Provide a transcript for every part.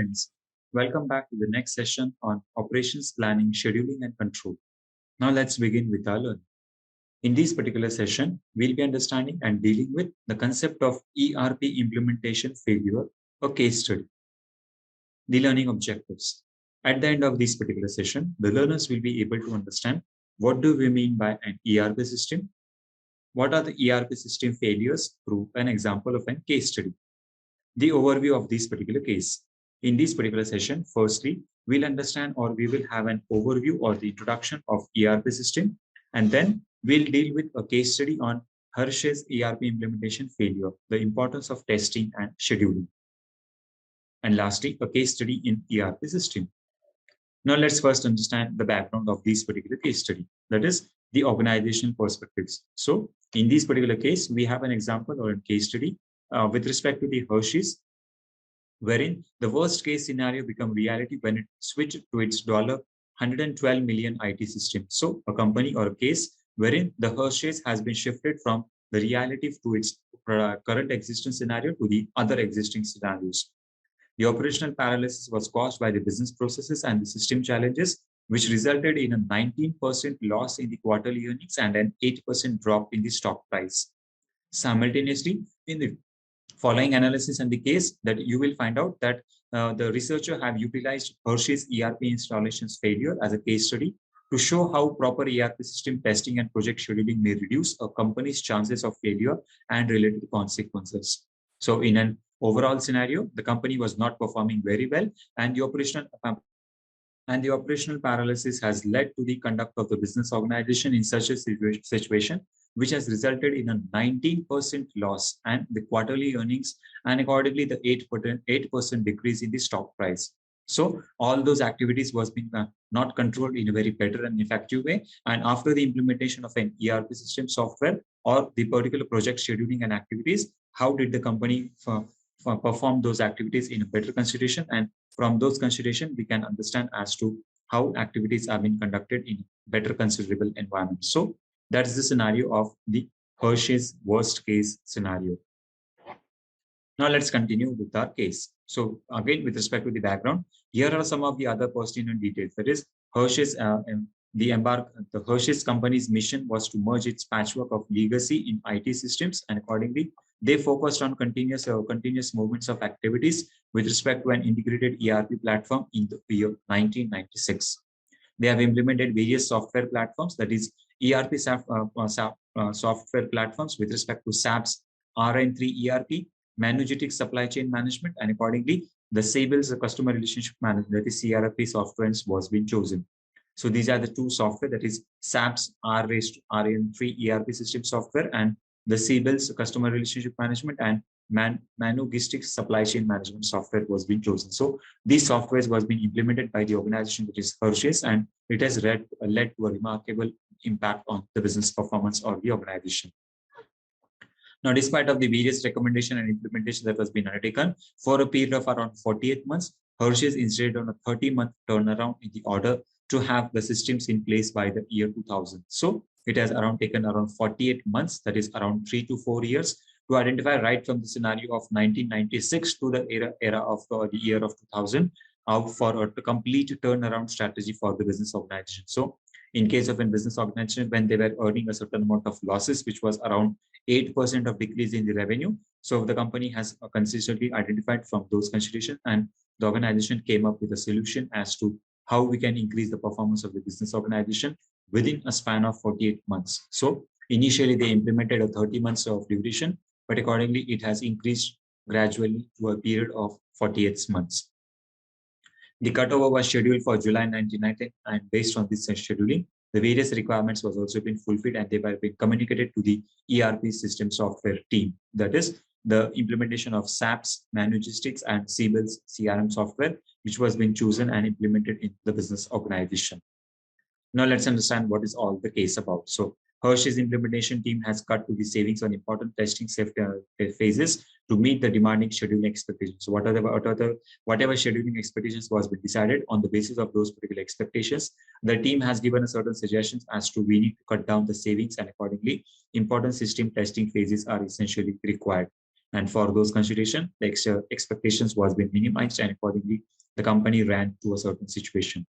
friends. Welcome back to the next session on operations planning, scheduling, and control. Now, let's begin with our learning. In this particular session, we'll be understanding and dealing with the concept of ERP implementation failure or case study. The learning objectives. At the end of this particular session, the learners will be able to understand what do we mean by an ERP system, what are the ERP system failures through an example of a case study. The overview of this particular case. In this particular session, firstly, we'll understand or we will have an overview or the introduction of ERP system, and then we'll deal with a case study on Hershey's ERP implementation failure, the importance of testing and scheduling. And lastly, a case study in ERP system. Now let's first understand the background of this particular case study, that is the organizational perspectives. So in this particular case, we have an example or a case study with respect to the Hershey's, wherein the worst case scenario become reality when it switched to its $112 million IT system. So a company or a case wherein the Hershey's has been shifted from the reality to its current existing scenario to the other existing scenarios. The operational paralysis was caused by the business processes and the system challenges, which resulted in a 19% loss in the quarterly earnings and an 8% drop in the stock price. Simultaneously, in the following analysis and the case, that you will find out that the researcher have utilized Hershey's ERP installations failure as a case study to show how proper ERP system testing and project scheduling may reduce a company's chances of failure and related consequences. So in an overall scenario, the company was not performing very well, and the operational paralysis has led to the conduct of the business organization in such a situation, which has resulted in a 19% loss and the quarterly earnings, and accordingly the 8% decrease in the stock price. So all those activities was being not controlled in a very better and effective way. And after the implementation of an ERP system software or the particular project scheduling and activities, how did the company perform those activities in a better consideration? And from those consideration, we can understand as to how activities are being conducted in better considerable environment. So that is the scenario of the Hershey's worst case scenario. Now let's continue with our case. So again, with respect to the background, here are some of the other pertinent details. That is, Hershey's the Hershey's company's mission was to merge its patchwork of legacy in IT systems, and accordingly, they focused on continuous movements of activities with respect to an integrated ERP platform in the year 1996. They have implemented various software platforms, that is ERP software platforms with respect to SAP's RN3 ERP, Manugetic Supply Chain Management, and accordingly, the Sable's Customer Relationship Management, that is CRP software, was being chosen. So these are the two software, that is SAP's RN3 ERP system software and the Sable's Customer Relationship Management and Manugetic Supply Chain Management software was being chosen. So these softwares was being implemented by the organization, which is Hershey's, and it has led to a remarkable impact on the business performance of the organization. Now, despite of the various recommendation and implementation that was being undertaken for a period of around 48 months, Hershey's insisted on a 30-month turnaround in the order to have the systems in place by the year 2000. So it has taken around 48 months, that is around 3 to 4 years, to identify right from the scenario of 1996 to the era of the year of 2000 for a complete turnaround strategy for the business organization. So in case of a business organization, when they were earning a certain amount of losses, which was around 8% of decrease in the revenue. So the company has consistently identified from those considerations, and the organization came up with a solution as to how we can increase the performance of the business organization within a span of 48 months. So initially they implemented a 30 months of duration, but accordingly it has increased gradually to a period of 48 months. The cutover was scheduled for July 1990, and based on this scheduling, the various requirements was also been fulfilled, and they were being communicated to the ERP system software team. That is the implementation of SAP's Manugistics and Sable's CRM software, which was being chosen and implemented in the business organization. Now let's understand what is all the case about. So Hershey's implementation team has cut to the savings on important testing safety phases to meet the demanding scheduling expectations. So whatever scheduling expectations was decided on the basis of those particular expectations, the team has given a certain suggestions as to we need to cut down the savings, and accordingly, important system testing phases are essentially required. And for those consideration, the expectations was being minimized, and accordingly, the company ran to a certain situation.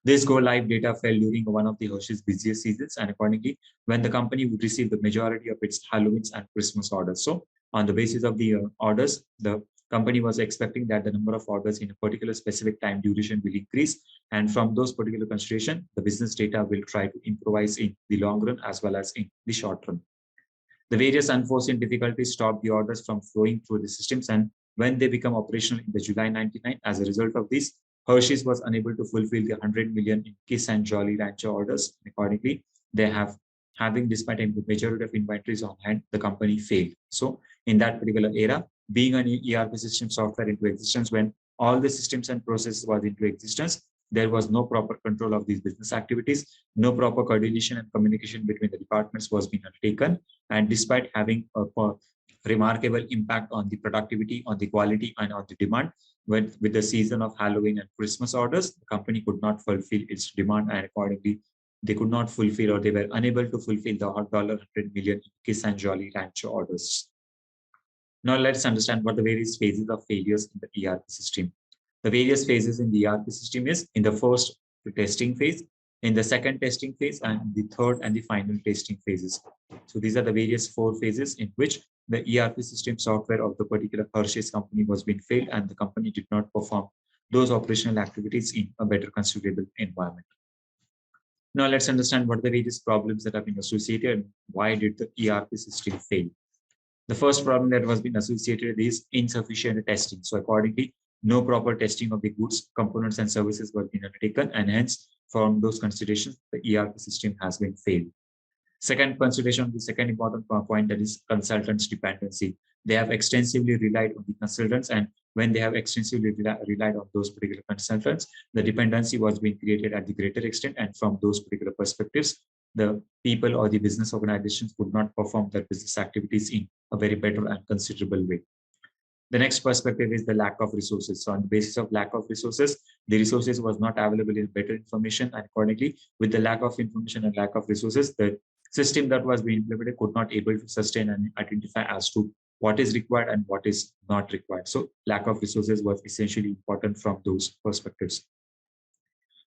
This go live data fell during one of the Hershey's busiest seasons, and accordingly, when the company would receive the majority of its Halloween and Christmas orders. So, on the basis of the orders, the company was expecting that the number of orders in a particular specific time duration will increase. And from those particular consideration, the business data will try to improvise in the long run as well as in the short run. The various unforeseen difficulties stopped the orders from flowing through the systems, and when they become operational in the July 99, as a result of this, Hershey's was unable to fulfill the 100 million in Kiss and Jolly Rancher orders. Accordingly, they have having despite the majority of inventories on hand, the company failed. So in that particular era, being an ERP system software into existence when all the systems and processes was into existence, there was no proper control of these business activities, no proper coordination and communication between the departments was being undertaken. And despite having a remarkable impact on the productivity, on the quality, and on the demand, with the season of Halloween and Christmas orders, the company could not fulfill its demand, and accordingly, they could not fulfill, or they were unable to fulfill the $100 million Kiss and Jolly Rancher orders. Now let's understand what the various phases of failures in the ERP system. The various phases in the ERP system is in the first testing phase, in the second testing phase, and the third and the final testing phases. So these are the various 4 phases in which the ERP system software of the particular Hershey's company was being failed, and the company did not perform those operational activities in a better considerable environment. Now let's understand what are the various problems that have been associated and why did the ERP system fail. The first problem that was been associated is insufficient testing. So accordingly, no proper testing of the goods, components, and services were being undertaken, and hence, from those considerations, the ERP system has been failed. Second consideration, the second important point, that is consultants dependency. They have extensively relied on the consultants, and when they have extensively relied on those particular consultants, the dependency was being created at the greater extent, and from those particular perspectives, the people or the business organizations would not perform their business activities in a very better and considerable way. The next perspective is the lack of resources. So on the basis of lack of resources, the resources was not available in better information, and accordingly, with the lack of information and lack of resources, the system that was being implemented could not able to sustain and identify as to what is required and what is not required. So lack of resources was essentially important from those perspectives.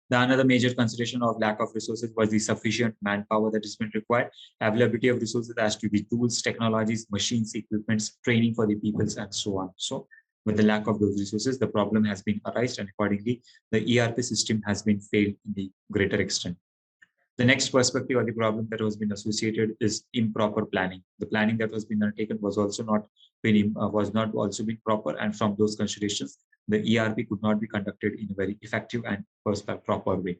The another major consideration of lack of resources was the sufficient manpower that is been required, availability of resources as to the tools, technologies, machines, equipments, training for the peoples, and so on. So with the lack of those resources, the problem has been arised, and accordingly, the ERP system has been failed in the greater extent. The next perspective or the problem that was been associated is improper planning. The planning that was being undertaken was also not been proper, and from those considerations, the ERP could not be conducted in a very effective and proper way.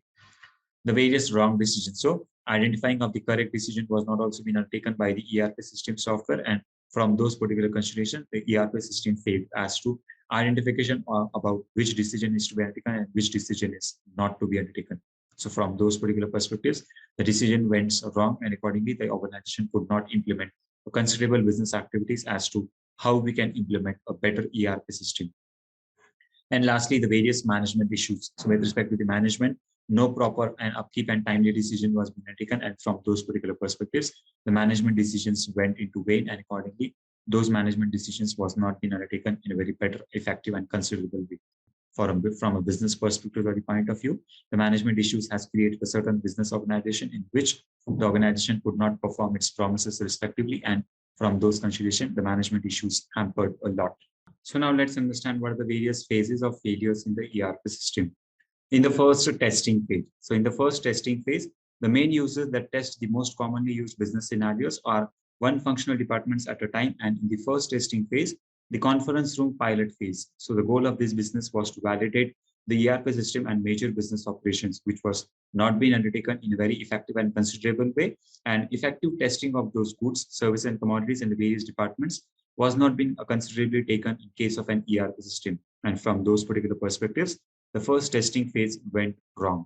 The various wrong decisions. So identifying of the correct decision was not also been undertaken by the ERP system software, and from those particular considerations, the ERP system failed as to identification about which decision is to be undertaken and which decision is not to be undertaken. So from those particular perspectives, the decision went wrong, and accordingly, the organization could not implement considerable business activities as to how we can implement a better ERP system. And lastly, the various management issues. So with respect to the management, no proper and upkeep and timely decision was being taken, and from those particular perspectives, the management decisions went into vain, and accordingly, those management decisions was not being undertaken in a very better, effective, and considerable way. From a business perspective or the point of view, the management issues has created a certain business organization in which the organization could not perform its promises respectively, and from those considerations, the management issues hampered a lot. So now let's understand what are the various phases of failures in the ERP system. In the first testing phase. So in the first testing phase, the main users that test the most commonly used business scenarios are one functional departments at a time. And in the first testing phase, the conference room pilot phase. So the goal of this business was to validate the ERP system and major business operations, which was not being undertaken in a very effective and considerable way. And effective testing of those goods, services, and commodities in the various departments was not being considerably taken in case of an ERP system. And from those particular perspectives, the first testing phase went wrong.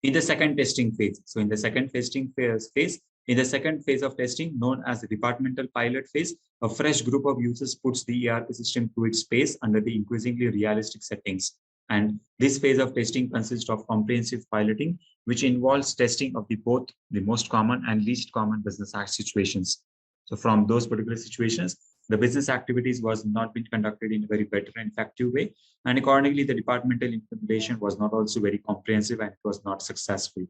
In the second testing phase, so in the second testing phase, in the second phase of testing, known as the departmental pilot phase, a fresh group of users puts the ERP system to its pace under the increasingly realistic settings. And this phase of testing consists of comprehensive piloting, which involves testing of both the most common and least common business situations. So from those particular situations, the business activities was not being conducted in a very better and effective way. And accordingly, the departmental implementation was not also very comprehensive and it was not successful.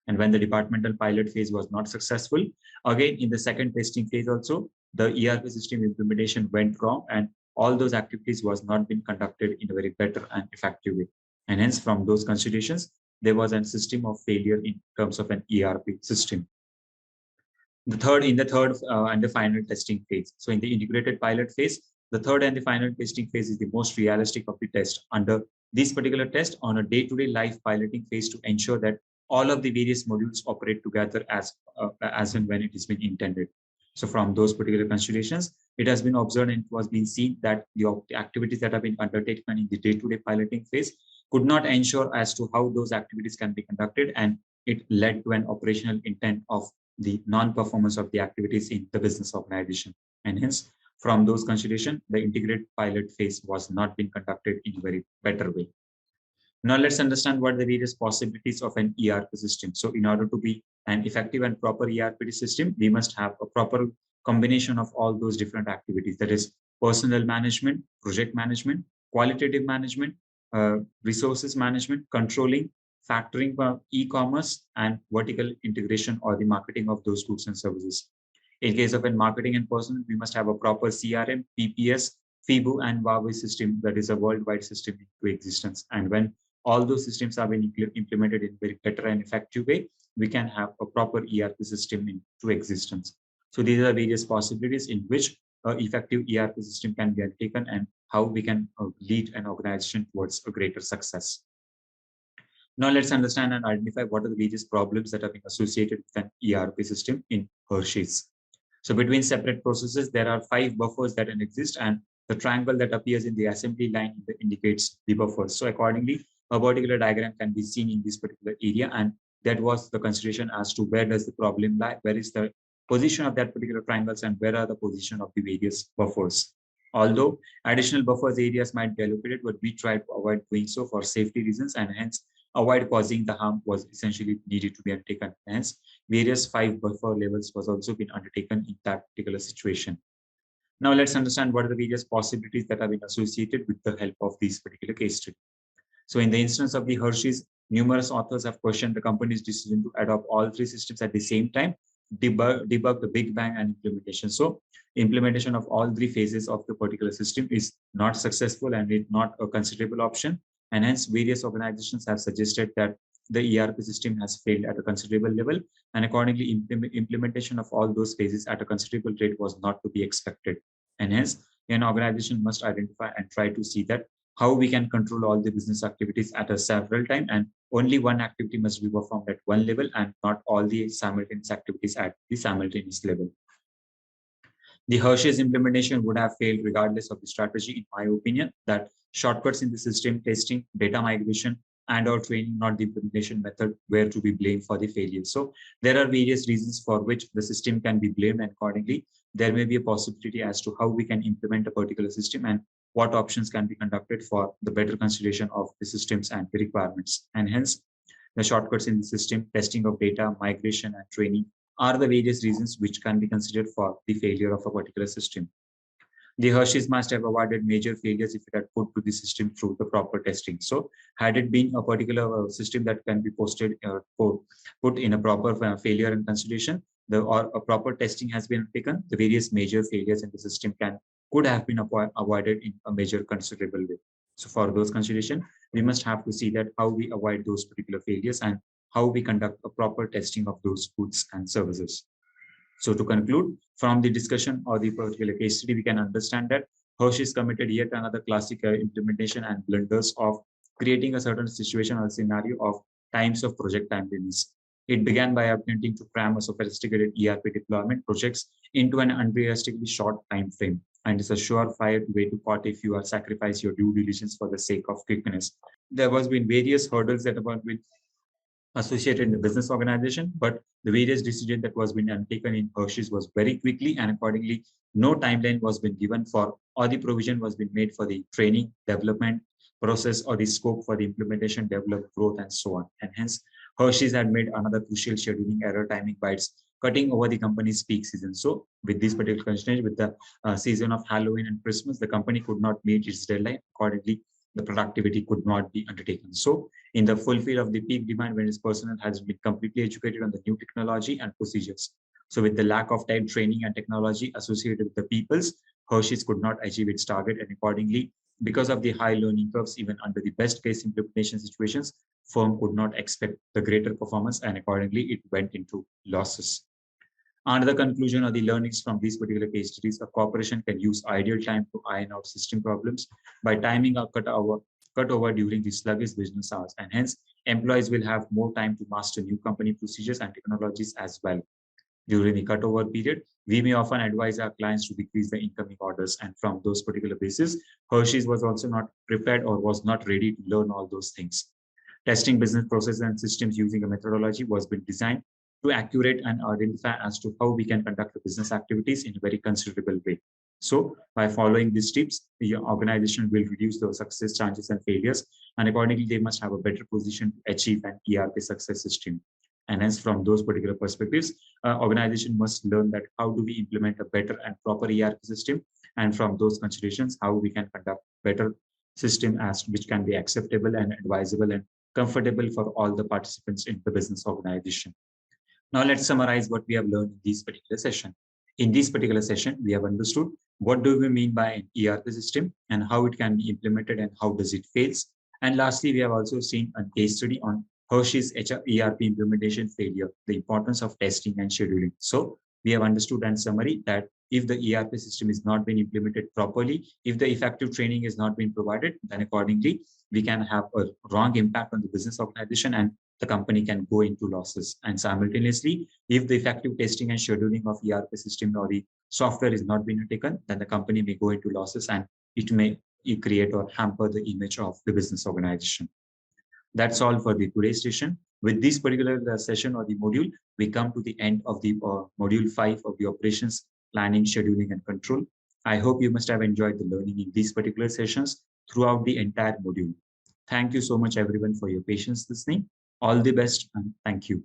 And when the departmental pilot phase was not successful, again, in the second testing phase also, the ERP system implementation went wrong and all those activities was not being conducted in a very better and effective way. And hence, from those considerations, there was a system of failure in terms of an ERP system. In the third and the final testing phase. So in the integrated pilot phase, the third and the final testing phase is the most realistic of the test. Under this particular test, on a day-to-day live piloting phase to ensure that all of the various modules operate together as and when it has been intended. So from those particular considerations, it has been observed and it was being seen that the activities that have been undertaken in the day-to-day piloting phase could not ensure as to how those activities can be conducted, and it led to an operational intent of the non-performance of the activities in the business organization. And hence, from those considerations, the integrated pilot phase was not being conducted in a very better way. Now let's understand what the various possibilities of an ERP system. So in order to be an effective and proper ERP system, we must have a proper combination of all those different activities. That is personnel management, project management, qualitative management, resources management, controlling, factoring, e-commerce, and vertical integration or the marketing of those goods and services. In case of marketing and personnel, we must have a proper CRM, PPS, FIBU, and Huawei system, that is a worldwide system into existence. And when all those systems have been implemented in a very better and effective way, we can have a proper ERP system into existence. So these are various possibilities in which effective ERP system can be undertaken and how we can lead an organization towards a greater success. Now let's understand and identify what are the various problems that are being associated with an ERP system in Hershey's. So between separate processes, there are 5 buffers that exist, and the triangle that appears in the assembly line indicates the buffers. So accordingly, a particular diagram can be seen in this particular area, and that was the consideration as to where does the problem lie, where is the position of that particular triangles, and where are the position of the various buffers. Although additional buffers areas might be allocated, but we try to avoid doing so for safety reasons, and hence avoid causing the harm was essentially needed to be undertaken. Hence, various 5 buffer levels was also been undertaken in that particular situation. Now let's understand what are the various possibilities that have been associated with the help of this particular case study. So in the instance of the Hershey's, numerous authors have questioned the company's decision to adopt all 3 systems at the same time, debug the Big Bang and implementation. So implementation of all 3 phases of the particular system is not successful and it's not a considerable option. And hence various organizations have suggested that the ERP system has failed at a considerable level, and accordingly implementation of all those phases at a considerable rate was not to be expected. And hence an organization must identify and try to see that how we can control all the business activities at a several time, and only one activity must be performed at one level and not all the simultaneous activities at the simultaneous level. The Hershey's implementation would have failed regardless of the strategy, in my opinion, that shortcuts in the system testing, data migration, and or training, not the implementation method, were to be blamed for the failure. So there are various reasons for which the system can be blamed, and accordingly, there may be a possibility as to how we can implement a particular system and what options can be conducted for the better consideration of the systems and the requirements. And hence, the shortcuts in the system, testing of data, migration, and training are the various reasons which can be considered for the failure of a particular system. The Hershey's must have avoided major failures if it had put to the system through the proper testing. So had it been a particular system that can be posted put in a proper failure and consideration, or a proper testing has been taken, the various major failures in the system could have been avoided in a major considerable way. So for those consideration, we must have to see that how we avoid those particular failures and how we conduct a proper testing of those goods and services. So to conclude, from the discussion or the particular case study, we can understand that Hershey's committed yet another classic implementation and blunders of creating a certain situation or scenario of times of project timeliness. It began by attempting to cram a sophisticated ERP deployment projects into an unrealistically short time frame, and it's a surefire way to pot if you are sacrifice your due diligence for the sake of quickness. There has been various hurdles that have been associated in the business organization, but the various decisions that was being undertaken in Hershey's was very quickly, and accordingly, no timeline was been given for, or the provision was being made for the training, development process, or the scope for the implementation, development, growth, and so on. And hence, Hershey's had made another crucial scheduling error timing by its cutting over the company's peak season. So with this particular constraint, with the season of Halloween and Christmas, the company could not meet its deadline. Accordingly, the productivity could not be undertaken. So in the fulfill of the peak demand, when its personnel has been completely educated on the new technology and procedures. So with the lack of time, training, and technology associated with the peoples, Hershey's could not achieve its target, and accordingly, because of the high learning curves, even under the best case implementation situations, firm could not expect the greater performance, and accordingly, it went into losses. Another conclusion or the learnings from these particular case studies, a corporation can use ideal time to iron out system problems by timing a cut over during the sluggish business hours, and hence employees will have more time to master new company procedures and technologies as well. During the cutover period, we may often advise our clients to decrease the incoming orders, and from those particular basis, Hershey's was also not prepared or was not ready to learn all those things. Testing business processes and systems using a methodology was been designed to accurate and identify as to how we can conduct the business activities in a very considerable way. So by following these tips, the organization will reduce the success chances and failures, and accordingly, they must have a better position to achieve an ERP success system. And hence, from those particular perspectives, organization must learn that how do we implement a better and proper ERP system, and from those considerations, how we can conduct better system as which can be acceptable and advisable and comfortable for all the participants in the business organization. Now let's summarize what we have learned in this particular session. In this particular session, we have understood what do we mean by an ERP system and how it can be implemented and how does it fails. And lastly, we have also seen a case study on Hershey's ERP implementation failure, the importance of testing and scheduling. So we have understood in summary that if the ERP system is not being implemented properly, if the effective training is not being provided, then accordingly, we can have a wrong impact on the business organization and the company can go into losses. And simultaneously, if the effective testing and scheduling of ERP system or the software is not being taken, then the company may go into losses and it may create or hamper the image of the business organization. That's all for the today's session. With this particular session or the module, we come to the end of the module 5 of the operations, planning, scheduling, and control. I hope you must have enjoyed the learning in these particular sessions throughout the entire module. Thank you so much, everyone, for your patience listening. All the best, and thank you.